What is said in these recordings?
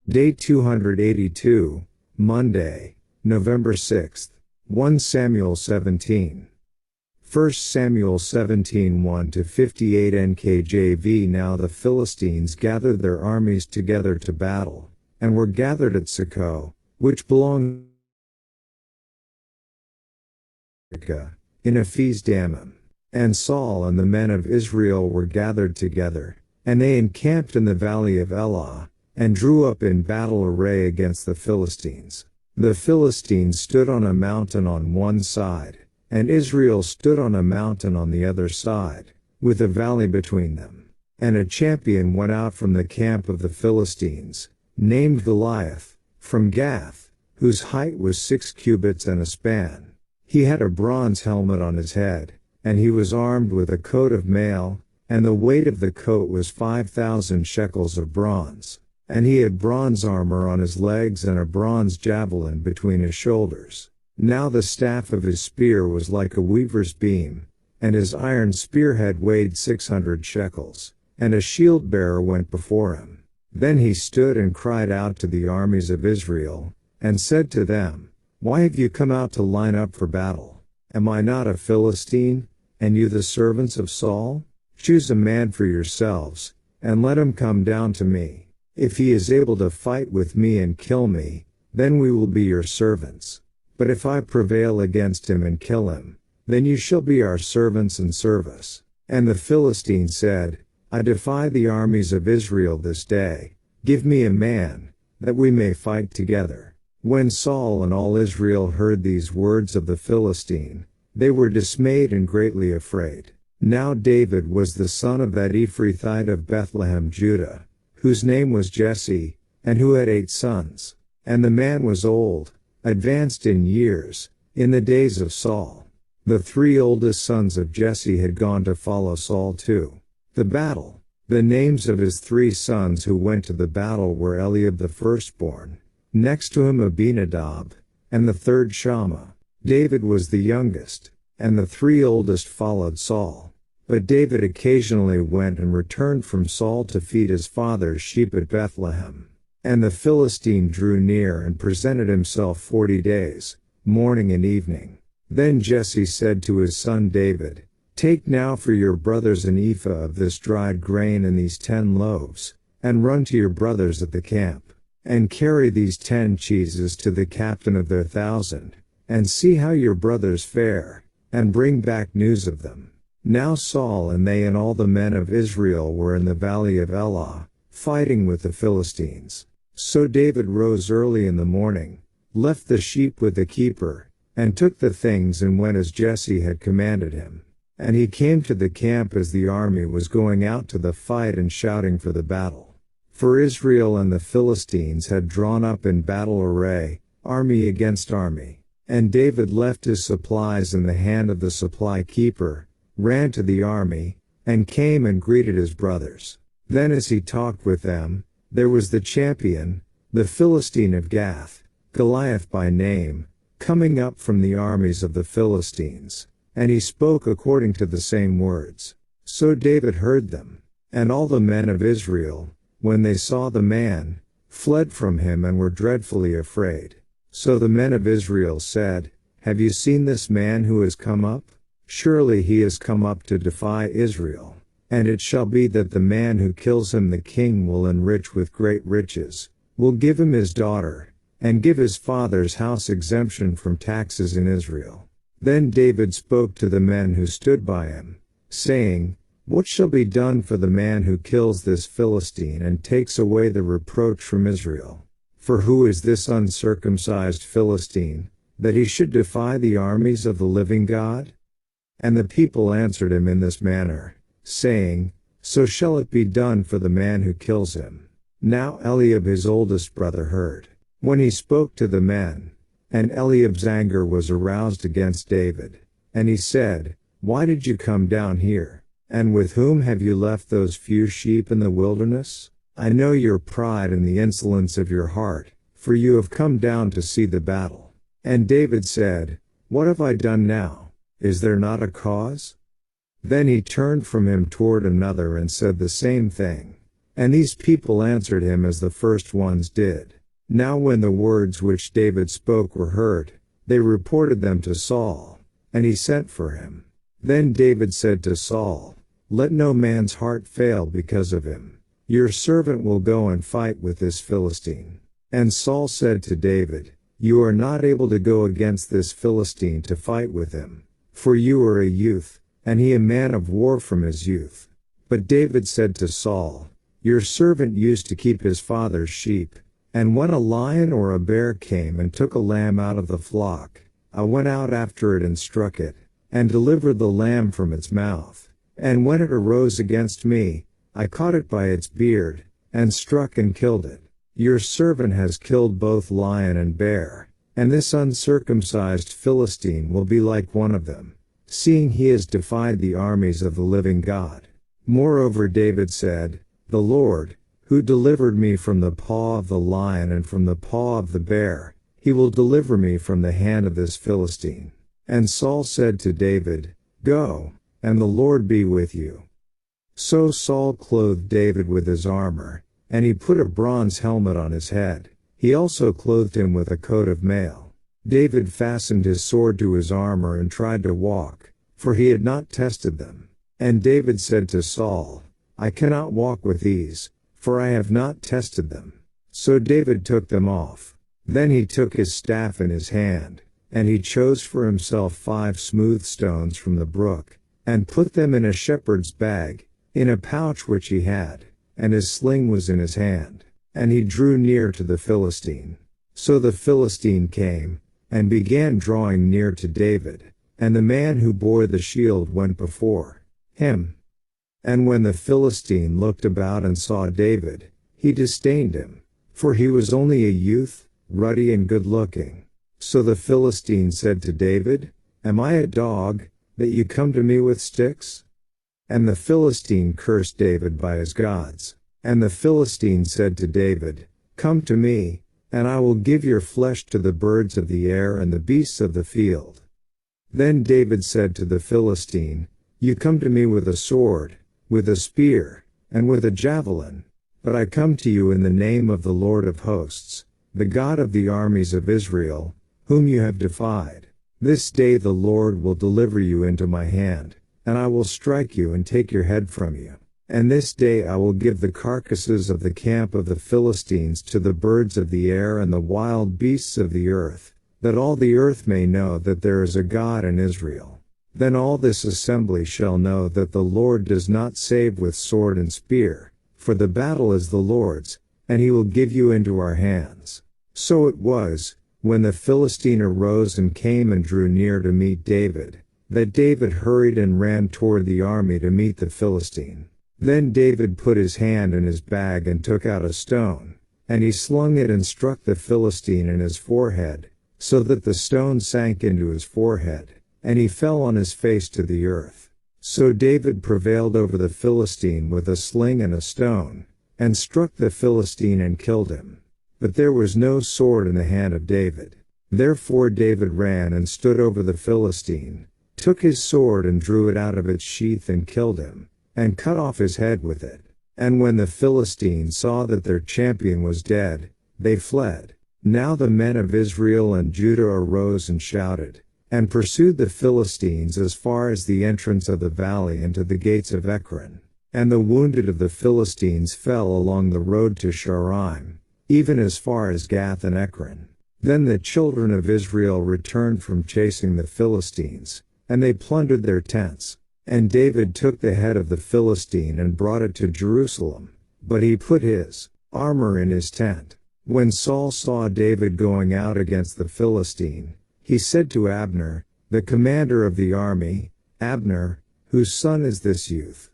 Day 282, Monday, November 6th, 1 Samuel 17. 1 Samuel 17 1-58 NKJV. Now the Philistines gathered their armies together to battle, and were gathered at Socoh, which belonged in Ephes Dammim. And Saul and the men of Israel were gathered together, and they encamped in the valley of Elah, and drew up in battle array against the Philistines. The Philistines stood on a mountain on one side, and Israel stood on a mountain on the other side, with a valley between them. And a champion went out from the camp of the Philistines, named Goliath, from Gath, whose height was 6 cubits and a span. He had a bronze helmet on his head, and he was armed with a coat of mail, and the weight of the coat was 5,000 shekels of bronze. And he had bronze armor on his legs and a bronze javelin between his shoulders. Now the staff of his spear was like a weaver's beam, and his iron spearhead weighed 600 shekels, and a shield bearer went before him. Then he stood and cried out to the armies of Israel, and said to them, "Why have you come out to line up for battle? Am I not a Philistine, and you the servants of Saul? Choose a man for yourselves, and let him come down to me. If he is able to fight with me and kill me, then we will be your servants. But if I prevail against him and kill him, then you shall be our servants and serve us." And the Philistine said, "I defy the armies of Israel this day. Give me a man, that we may fight together." When Saul and all Israel heard these words of the Philistine, they were dismayed and greatly afraid. Now David was the son of that Ephrathite of Bethlehem, Judah, whose name was Jesse, and who had 8 sons. And the man was old, advanced in years, in the days of Saul. The 3 oldest sons of Jesse had gone to follow Saul to the battle. The names of his 3 sons who went to the battle were Eliab the firstborn, next to him Abinadab, and the third Shammah. David was the youngest, and the 3 oldest followed Saul. But David occasionally went and returned from Saul to feed his father's sheep at Bethlehem. And the Philistine drew near and presented himself 40 days, morning and evening. Then Jesse said to his son David, "Take now for your brothers an ephah of this dried grain and these 10 loaves, and run to your brothers at the camp. And carry these 10 cheeses to the captain of their 1,000, and see how your brothers fare, and bring back news of them." Now Saul and they and all the men of Israel were in the valley of Elah, fighting with the Philistines. So David rose early in the morning, left the sheep with the keeper, and took the things and went as Jesse had commanded him. And he came to the camp as the army was going out to the fight and shouting for the battle. For Israel and the Philistines had drawn up in battle array, army against army. And David left his supplies in the hand of the supply keeper, ran to the army, and came and greeted his brothers. Then as he talked with them, there was the champion, the Philistine of Gath, Goliath by name, coming up from the armies of the Philistines, and he spoke according to the same words. So David heard them, and all the men of Israel, when they saw the man, fled from him and were dreadfully afraid. So the men of Israel said, "Have you seen this man who has come up? Surely he has come up to defy Israel. And it shall be that the man who kills him the king will enrich with great riches, will give him his daughter, and give his father's house exemption from taxes in Israel." Then David spoke to the men who stood by him, saying, "What shall be done for the man who kills this Philistine and takes away the reproach from Israel? For who is this uncircumcised Philistine, that he should defy the armies of the living God?" And the people answered him in this manner, saying, "So shall it be done for the man who kills him." Now Eliab his oldest brother heard, when he spoke to the men, and Eliab's anger was aroused against David, and he said, "Why did you come down here? And with whom have you left those few sheep in the wilderness? I know your pride and the insolence of your heart, for you have come down to see the battle." And David said, "What have I done now? Is there not a cause?" Then he turned from him toward another and said the same thing. And these people answered him as the first ones did. Now when the words which David spoke were heard, they reported them to Saul, and he sent for him. Then David said to Saul, "Let no man's heart fail because of him. Your servant will go and fight with this Philistine." And Saul said to David, "You are not able to go against this Philistine to fight with him, for you are a youth, and he a man of war from his youth." But David said to Saul, "Your servant used to keep his father's sheep, and when a lion or a bear came and took a lamb out of the flock, I went out after it and struck it, and delivered the lamb from its mouth. And when it arose against me, I caught it by its beard, and struck and killed it. Your servant has killed both lion and bear, and this uncircumcised Philistine will be like one of them, seeing he has defied the armies of the living God." Moreover David said, "The Lord, who delivered me from the paw of the lion and from the paw of the bear, he will deliver me from the hand of this Philistine." And Saul said to David, "Go, and the Lord be with you." So Saul clothed David with his armor, and he put a bronze helmet on his head. He also clothed him with a coat of mail. David fastened his sword to his armor and tried to walk, for he had not tested them. And David said to Saul, "I cannot walk with these, for I have not tested them." So David took them off. Then he took his staff in his hand, and he chose for himself 5 smooth stones from the brook, and put them in a shepherd's bag, in a pouch which he had, and his sling was in his hand. And he drew near to the Philistine. So the Philistine came, and began drawing near to David, and the man who bore the shield went before him. And when the Philistine looked about and saw David, he disdained him, for he was only a youth, ruddy and good-looking. So the Philistine said to David, "Am I a dog, that you come to me with sticks?" And the Philistine cursed David by his gods. And the Philistine said to David, "Come to me, and I will give your flesh to the birds of the air and the beasts of the field." Then David said to the Philistine, "You come to me with a sword, with a spear, and with a javelin, but I come to you in the name of the Lord of hosts, the God of the armies of Israel, whom you have defied. This day the Lord will deliver you into my hand, and I will strike you and take your head from you. And this day I will give the carcasses of the camp of the Philistines to the birds of the air and the wild beasts of the earth, that all the earth may know that there is a God in Israel. Then all this assembly shall know that the Lord does not save with sword and spear, for the battle is the Lord's, and he will give you into our hands." So it was, when the Philistine arose and came and drew near to meet David, that David hurried and ran toward the army to meet the Philistine. Then David put his hand in his bag and took out a stone, and he slung it and struck the Philistine in his forehead, so that the stone sank into his forehead, and he fell on his face to the earth. So David prevailed over the Philistine with a sling and a stone, and struck the Philistine and killed him. But there was no sword in the hand of David. Therefore David ran and stood over the Philistine, took his sword and drew it out of its sheath and killed him, and cut off his head with it. And when the Philistines saw that their champion was dead, they fled. Now the men of Israel and Judah arose and shouted, and pursued the Philistines as far as the entrance of the valley and to the gates of Ekron. And the wounded of the Philistines fell along the road to Shaaraim, even as far as Gath and Ekron. Then the children of Israel returned from chasing the Philistines, and they plundered their tents. And David took the head of the Philistine and brought it to Jerusalem, but he put his armor in his tent. When Saul saw David going out against the Philistine, he said to Abner, the commander of the army, "Abner, whose son is this youth?"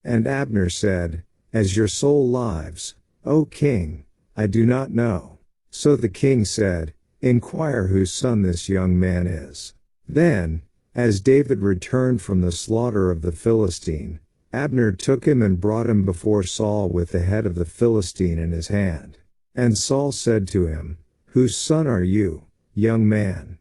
And Abner said, "As your soul lives, O king, I do not know." So the king said, "Inquire whose son this young man is." Then, as David returned from the slaughter of the Philistine, Abner took him and brought him before Saul with the head of the Philistine in his hand. And Saul said to him, "Whose son are you, young man?"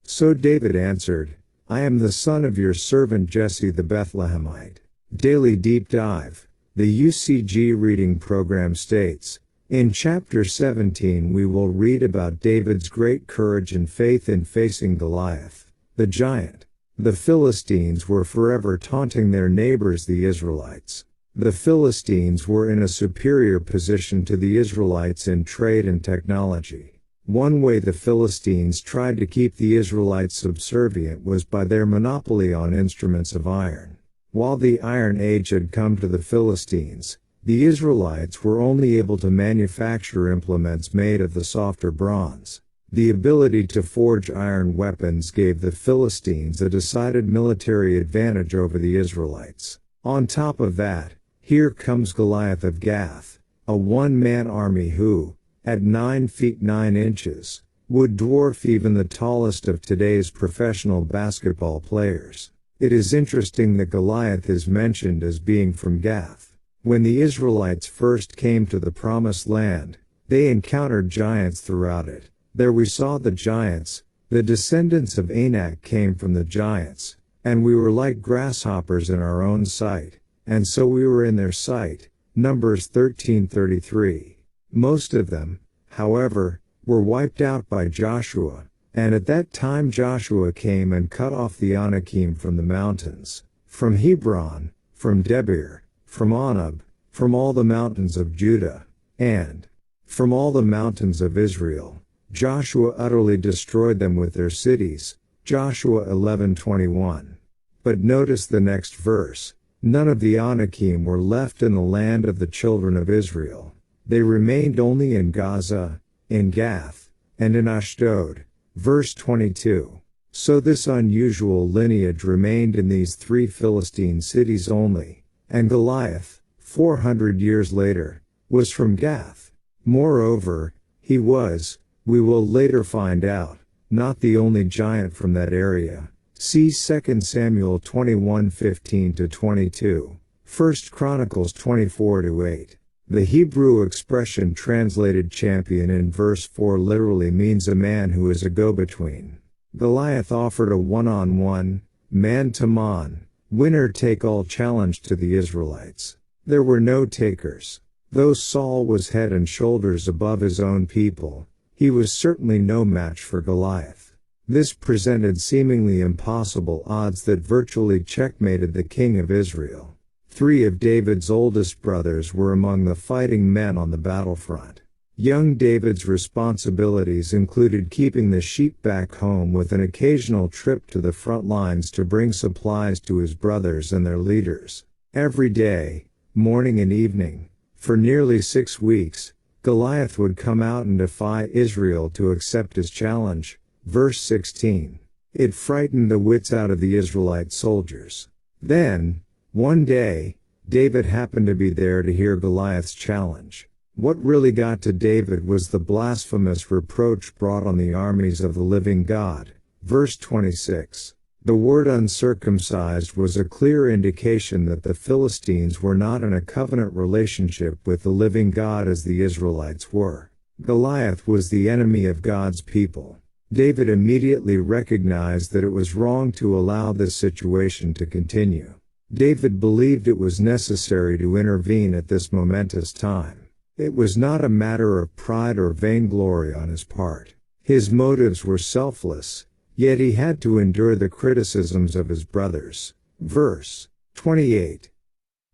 So David answered, "I am the son of your servant Jesse the Bethlehemite." Daily deep dive. The UCG reading program states, in chapter 17 we will read about David's great courage and faith in facing Goliath, the giant. The Philistines were forever taunting their neighbors the Israelites. The Philistines were in a superior position to the Israelites in trade and technology. One way the Philistines tried to keep the Israelites subservient was by their monopoly on instruments of iron. While the Iron Age had come to the Philistines, the Israelites were only able to manufacture implements made of the softer bronze. The ability to forge iron weapons gave the Philistines a decided military advantage over the Israelites. On top of that, here comes Goliath of Gath, a one-man army who, at 9 feet 9 inches, would dwarf even the tallest of today's professional basketball players. It is interesting that Goliath is mentioned as being from Gath. When the Israelites first came to the Promised Land, they encountered giants throughout it. There we saw the giants, the descendants of Anak came from the giants, and we were like grasshoppers in our own sight, and so we were in their sight. Numbers 13:33. Most of them, however, were wiped out by Joshua, and at that time Joshua came and cut off the Anakim from the mountains, from Hebron, from Debir, from Anab, from all the mountains of Judah, and from all the mountains of Israel. Joshua utterly destroyed them with their cities. Joshua 11:21. But notice the next verse. None of the Anakim were left in the land of the children of Israel. They remained only in Gaza, in Gath, and in Ashdod. Verse 22. So this unusual lineage remained in these 3 Philistine cities only, and Goliath, 400 years later, was from Gath. Moreover, he was, we will later find out, not the only giant from that area. See 2 Samuel 21:15-22, 1 Chronicles 24:8. The Hebrew expression translated champion in verse 4 literally means a man who is a go-between. Goliath offered a one-on-one, man-to-man, winner-take-all challenge to the Israelites. There were no takers. Though Saul was head and shoulders above his own people, he was certainly no match for Goliath. This presented seemingly impossible odds that virtually checkmated the king of Israel. 3 of David's oldest brothers were among the fighting men on the battlefront. Young David's responsibilities included keeping the sheep back home with an occasional trip to the front lines to bring supplies to his brothers and their leaders. Every day, morning and evening, for nearly 6 weeks, Goliath would come out and defy Israel to accept his challenge. Verse 16. It frightened the wits out of the Israelite soldiers. Then, one day, David happened to be there to hear Goliath's challenge. What really got to David was the blasphemous reproach brought on the armies of the living God. Verse 26. The word uncircumcised was a clear indication that the Philistines were not in a covenant relationship with the living God as the Israelites were. Goliath was the enemy of God's people. David immediately recognized that it was wrong to allow this situation to continue. David believed it was necessary to intervene at this momentous time. It was not a matter of pride or vainglory on his part. His motives were selfless, yet he had to endure the criticisms of his brothers. Verse 28.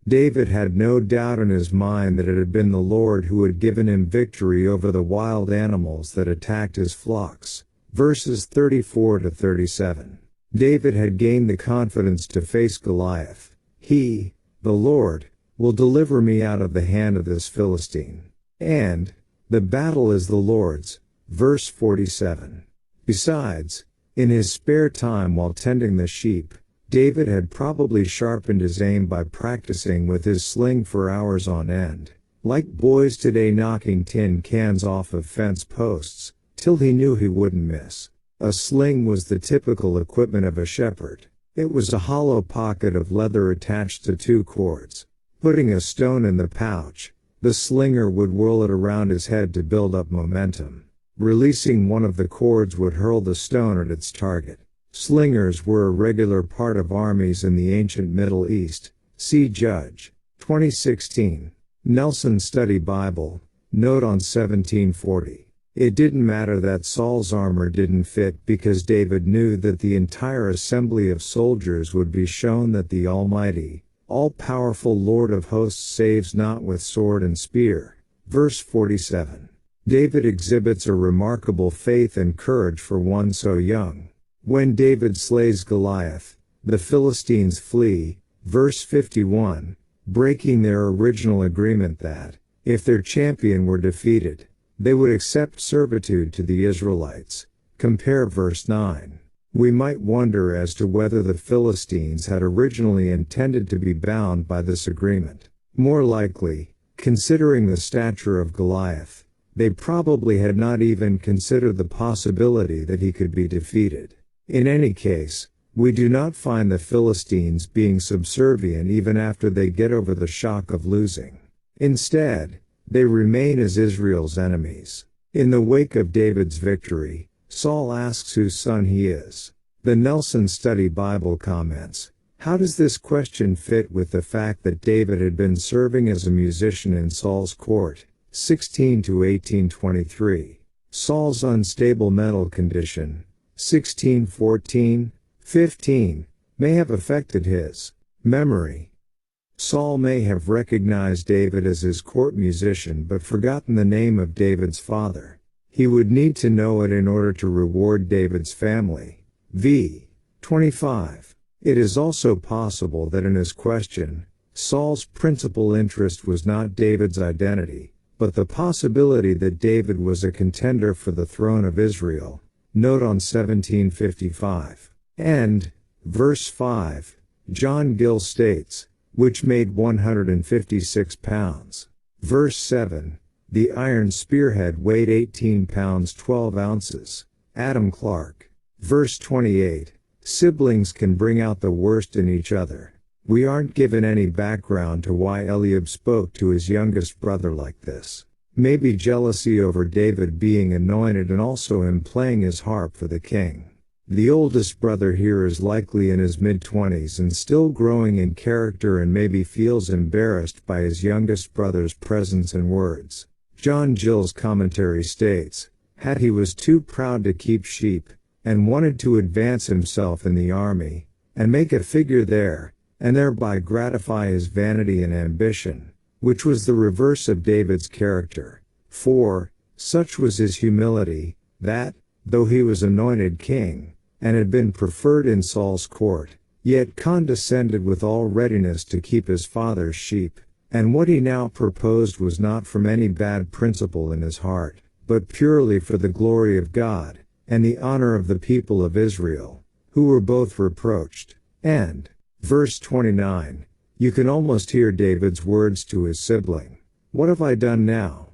David had no doubt in his mind that it had been the Lord who had given him victory over the wild animals that attacked his flocks. Verses 34-37. David had gained the confidence to face Goliath. He, the Lord, will deliver me out of the hand of this Philistine. And, the battle is the Lord's. Verse 47. Besides, in his spare time while tending the sheep, David had probably sharpened his aim by practicing with his sling for hours on end, like boys today knocking tin cans off of fence posts, till he knew he wouldn't miss. A sling was the typical equipment of a shepherd. It was a hollow pocket of leather attached to 2 cords. Putting a stone in the pouch, the slinger would whirl it around his head to build up momentum. Releasing one of the cords would hurl the stone at its target. Slingers were a regular part of armies in the ancient Middle East. See Judge 2016. Nelson Study Bible, note on 1740. It didn't matter that Saul's armor didn't fit because David knew that the entire assembly of soldiers would be shown that the Almighty, all-powerful Lord of hosts saves not with sword and spear. Verse 47. David exhibits a remarkable faith and courage for one so young. When David slays Goliath, the Philistines flee. Verse 51, breaking their original agreement that, if their champion were defeated, they would accept servitude to the Israelites. Compare verse 9. We might wonder as to whether the Philistines had originally intended to be bound by this agreement. More likely, considering the stature of Goliath, they probably had not even considered the possibility that he could be defeated. In any case, we do not find the Philistines being subservient even after they get over the shock of losing. Instead, they remain as Israel's enemies. In the wake of David's victory, Saul asks whose son he is. The Nelson Study Bible comments, how does this question fit with the fact that David had been serving as a musician in Saul's court, 16 to 1823? Saul's unstable mental condition, 16:14-15, may have affected his memory. Saul may have recognized David as his court musician but forgotten the name of David's father. He would need to know it in order to reward David's family. v. 25. It is also possible that in his question, Saul's principal interest was not David's identity, but the possibility that David was a contender for the throne of Israel. Note on 1755. And, verse 5, John Gill states, which made 156 pounds. Verse 7, the iron spearhead weighed 18 pounds 12 ounces. Adam Clark. Verse 28, siblings can bring out the worst in each other. We aren't given any background to why Eliab spoke to his youngest brother like this. Maybe jealousy over David being anointed and also him playing his harp for the king. The oldest brother here is likely in his mid-20s and still growing in character and maybe feels embarrassed by his youngest brother's presence and words. John Gill's commentary states, had he was too proud to keep sheep, and wanted to advance himself in the army, and make a figure there, and thereby gratify his vanity and ambition, which was the reverse of David's character. For, such was his humility, that, though he was anointed king, and had been preferred in Saul's court, yet condescended with all readiness to keep his father's sheep, and what he now proposed was not from any bad principle in his heart, but purely for the glory of God, and the honor of the people of Israel, who were both reproached. And, verse 29, you can almost hear David's words to his sibling. What have I done now?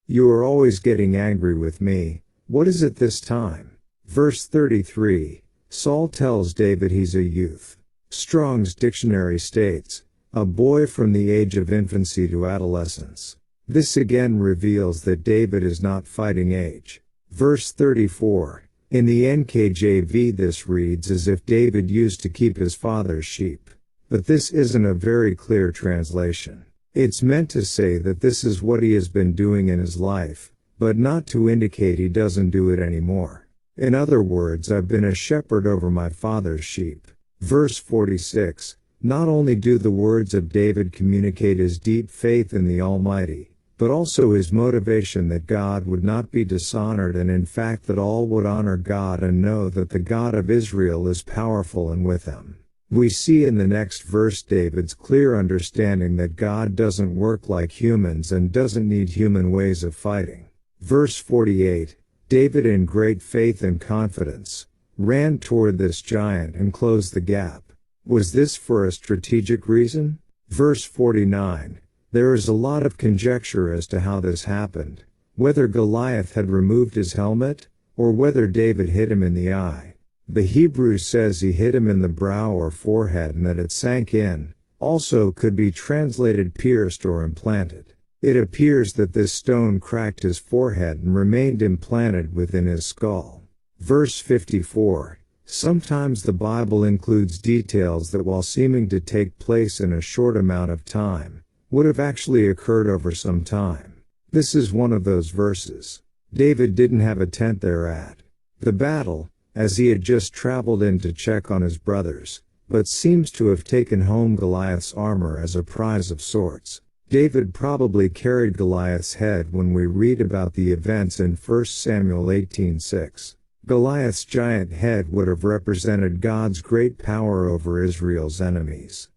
You are always getting angry with me. What is it this time? Verse 33, Saul tells David he's a youth. Strong's dictionary states, a boy from the age of infancy to adolescence. This again reveals that David is not fighting age. Verse 34, in the NKJV this reads as if David used to keep his father's sheep. But this isn't a very clear translation. It's meant to say that this is what he has been doing in his life, but not to indicate he doesn't do it anymore. In other words, I've been a shepherd over my father's sheep. Verse 46, not only do the words of David communicate his deep faith in the Almighty, but also his motivation that God would not be dishonored and in fact that all would honor God and know that the God of Israel is powerful and with them. We see in the next verse David's clear understanding that God doesn't work like humans and doesn't need human ways of fighting. Verse 48, David in great faith and confidence, ran toward this giant and closed the gap. Was this for a strategic reason? Verse 49, there is a lot of conjecture as to how this happened, whether Goliath had removed his helmet, or whether David hit him in the eye. The Hebrew says he hit him in the brow or forehead and that it sank in, also could be translated pierced or implanted. It appears that this stone cracked his forehead and remained implanted within his skull. Verse 54, sometimes the Bible includes details that while seeming to take place in a short amount of time, would have actually occurred over some time. This is one of those verses. David didn't have a tent there at the battle, as he had just traveled in to check on his brothers, but seems to have taken home Goliath's armor as a prize of sorts. David probably carried Goliath's head when we read about the events in 1 Samuel 18:6. Goliath's giant head would have represented God's great power over Israel's enemies.